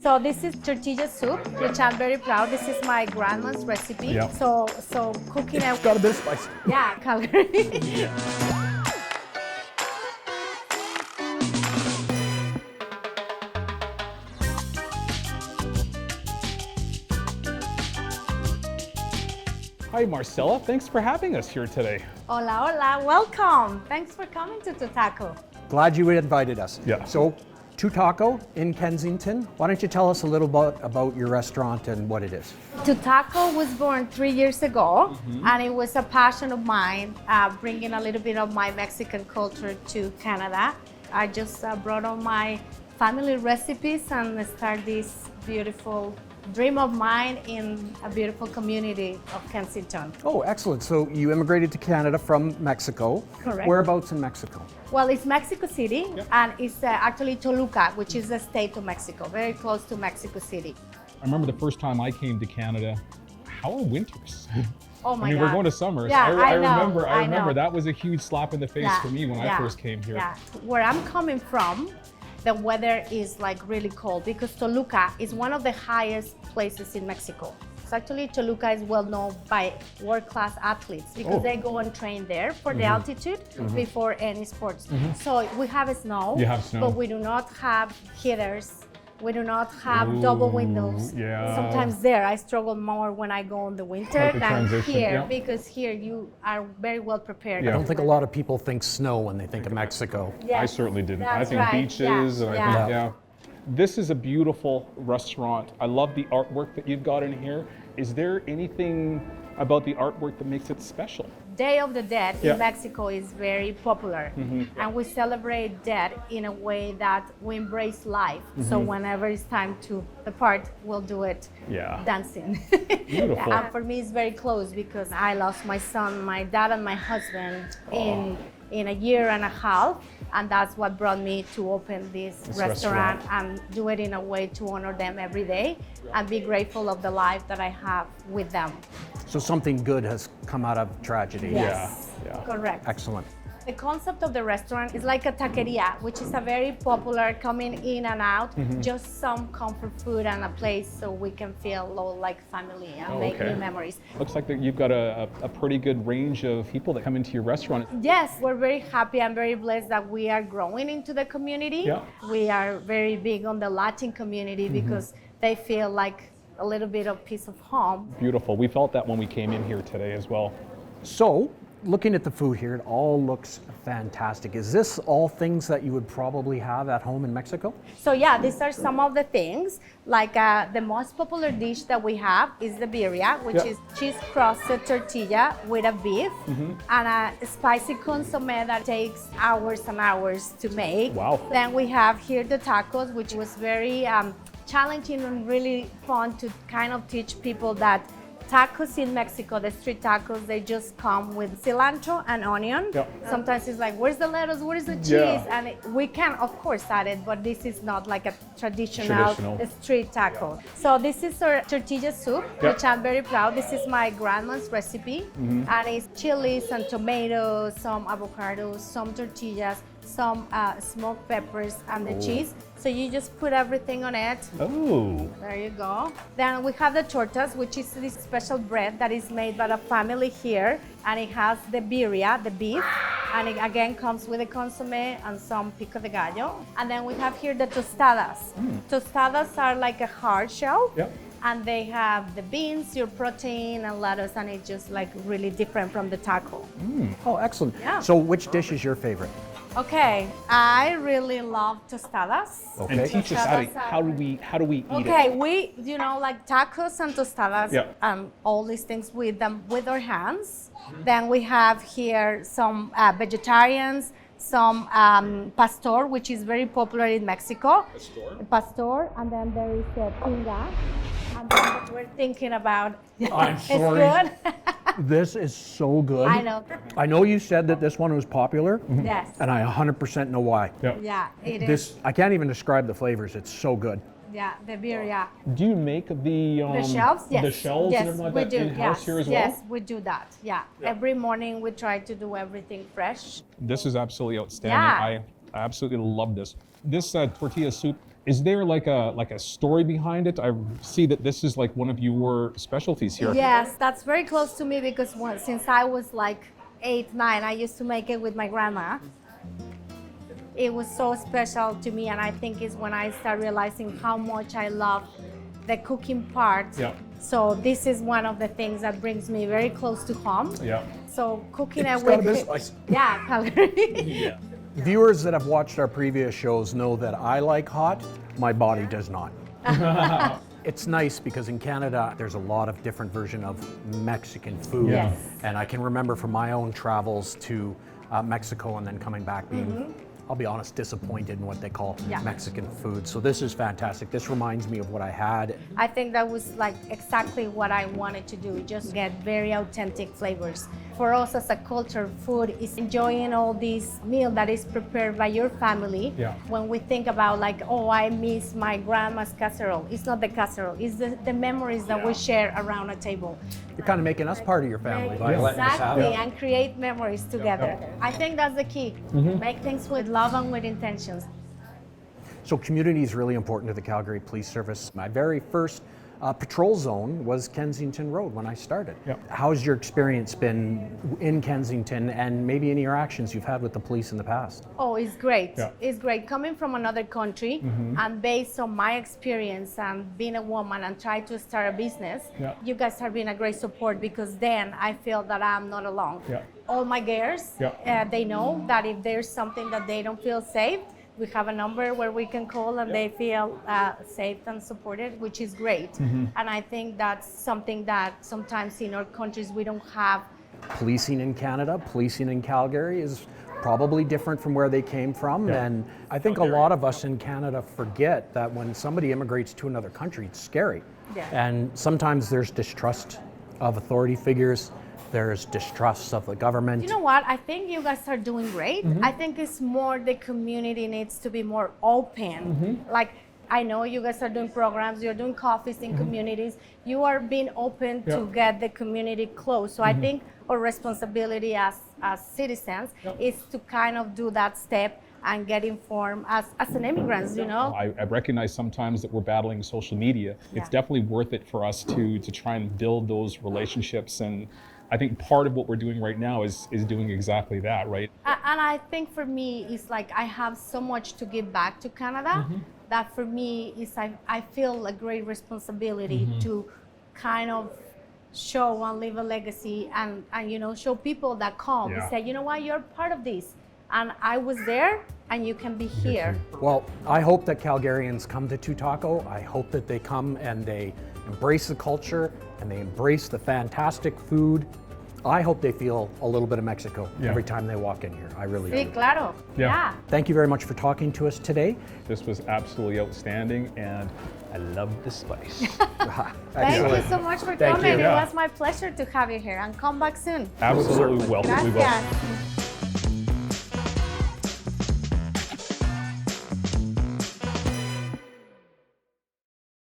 So this is tortilla soup, which I'm very proud. This is my grandma's recipe. Yep. So cooking It's got a bit of spice. Yeah, Calgary. Hi, Marcella. Thanks for having us here today. Hola, hola, welcome. Thanks for coming to Tutaco. Glad you invited us. Yeah. So, Tutaco in Kensington. Why don't you tell us a little bit about your restaurant and what it is? Tutaco was born 3 years ago, and it was a passion of mine, bringing a little bit of my Mexican culture to Canada. I just brought all my family recipes and start this beautiful dream of mine in a beautiful community of Kensington. Oh, excellent. So you immigrated to Canada from Mexico. Correct. Whereabouts in Mexico? Well, it's Mexico City, and it's actually Toluca, which is the state of Mexico, very close to Mexico City. I remember the first time I came to Canada. How are winters? Oh my I mean, God. we're going to summer. Yeah, I know, remember know. that was a huge slap in the face for me when I first came here. Yeah. Where I'm coming from, the weather is like really cold because Toluca is one of the highest places in Mexico. So actually, Toluca is well known by world-class athletes because they go and train there for the altitude before any sports. So we have snow, You have snow. but we do not have heaters. We do not have double windows. yeah. Sometimes there I struggle more when I go in the winter Like the than transition, here yeah. because here you are very well prepared. Yeah. I don't think a lot of people think snow when they think of Mexico. Yes, I certainly didn't. I that's think right. beaches, and I Yeah. think, yeah. This is a beautiful restaurant. I love the artwork that you've got in here. Is there anything about the artwork that makes it special? Day of the Dead Yeah. in Mexico is very popular, and we celebrate death in a way that we embrace life. So whenever it's time to depart, we'll do it Yeah. dancing. Beautiful. And for me, it's very close because I lost my son, my dad, and my husband in a year and a half, and that's what brought me to open this restaurant and do it in a way to honor them every day and be grateful of the life that I have with them. So something good has come out of tragedy. Yes, yeah. correct. Excellent. The concept of the restaurant is like a taqueria, which is a very popular coming in and out, just some comfort food and a place so we can feel like family and make okay. new memories. Looks like that you've got a pretty good range of people that come into your restaurant. Yes, we're very happy and very blessed that we are growing into the community. Yeah. We are very big on the Latin community because they feel like a little bit of piece of home. Beautiful. We felt that when we came in here today as well. So, looking at the food here, it all looks fantastic. Is this all things that you would probably have at home in Mexico? So yeah, these are some of the things. Like the most popular dish that we have is the birria, which is cheese crusted tortilla with a beef and a spicy consomme that takes hours and hours to make. Wow. Then we have here the tacos, which was very challenging and really fun to kind of teach people that tacos in Mexico, the street tacos, they just come with cilantro and onion. Yep. Sometimes it's like, where's the lettuce, where's the cheese? Yeah. And we can, of course, add it, but this is not like a traditional street taco. So this is our tortilla soup, which I'm very proud. This is my grandma's recipe. And it's chilies and tomatoes, some avocados, some tortillas, some smoked peppers, and the cheese. So you just put everything on it. Oh. There you go. Then we have the tortas, which is this special bread that is made by a family here, and it has the birria, the beef, and it again comes with a consomme and some pico de gallo. And then we have here the tostadas. Tostadas are like a hard shell, and they have the beans, your protein, and lettuce, and it's just like really different from the taco. Oh, excellent. Yeah. So, which dish is your favorite? Okay, I really love tostadas. Okay. And teach us how do we eat it? Okay, we, like tacos and tostadas, Yeah. all these things with them with our hands. Then we have here some vegetarians, some pastor, which is very popular in Mexico. Pastor, and then there is tinga. And then what we're thinking about. I'm sorry. It's good. This is so good. I know. I know you said that this one was popular, Yes. and I 100% know why. Yeah, it is. I can't even describe the flavors. It's so good. Yeah, the birria. Do you make the shells? Yes. the shells yes, and everything like we that do. in-house Yes. here as well? Yes, we do that. Yeah. Every morning we try to do everything fresh. This is absolutely outstanding. Yeah. I absolutely love this. This tortilla soup Is there like a story behind it? I see that this is like one of your specialties here. Yes, that's very close to me because since I was like 8, 9, I used to make it with my grandma. It was so special to me, and I think it's when I start realizing how much I love the cooking part. Yeah. So this is one of the things that brings me very close to home. Yeah. So cooking It's it got a with bit spicy. yeah, Calgary. Viewers that have watched our previous shows know that I like hot, my body does not. It's nice because in Canada, there's a lot of different version of Mexican food. Yeah. Yes. And I can remember from my own travels to Mexico and then coming back being, I'll be honest, disappointed in what they call Yeah. Mexican food. So this is fantastic. This reminds me of what I had. I think that was like exactly what I wanted to do, just get very authentic flavors. For us as a culture, food is enjoying all this meal that is prepared by your family. Yeah. When we think about like, oh, I miss my grandma's casserole. It's not the casserole, it's the memories that we share around a table. You're kind of making us part of your family by letting us have Exactly, it. and create memories together. I think that's the key. Make things with love and with intentions. So community is really important to the Calgary Police Service. My very first patrol zone was Kensington Road when I started. Yep. How's your experience been in Kensington and maybe any interactions you've had with the police in the past? Oh, it's great. Yeah. It's great. Coming from another country and based on my experience and being a woman and trying to start a business, Yeah. you guys have been a great support because then I feel that I'm not alone. Yeah. All my girls, Yeah. they know that if there's something that they don't feel safe, we have a number where we can call and they feel safe and supported, which is great. And I think that's something that sometimes in our countries we don't have. Policing in Canada, policing in Calgary is probably different from where they came from. Yeah. And I think a lot of us in Canada forget that when somebody immigrates to another country, it's scary. Yeah. And sometimes there's distrust of authority figures. There's distrust of the government. You know what? I think you guys are doing great. I think it's more the community needs to be more open. Like, I know you guys are doing programs, you're doing coffees in communities. You are being open to get the community close. So I think our responsibility as citizens is to kind of do that step and get informed as an immigrants, you know? I recognize sometimes that we're battling social media. It's definitely worth it for us to try and build those relationships, and I think part of what we're doing right now is doing exactly that, right? And I think for me, it's like I have so much to give back to Canada that for me, I feel a great responsibility to kind of show and leave a legacy and you know, show people that come and say, you know what, you're part of this. And I was there and you can be here. Well, I hope that Calgarians come to Tutaco. I hope that they come and they embrace the culture and they embrace the fantastic food. I hope they feel a little bit of Mexico every time they walk in here. I really Sí, do. claro. Yeah. Thank you very much for talking to us today. This was absolutely outstanding, and I love the spice. Thank you so much for Thank coming. you. It was my pleasure to have you here and come back soon. Absolutely welcome. We will. Gracias.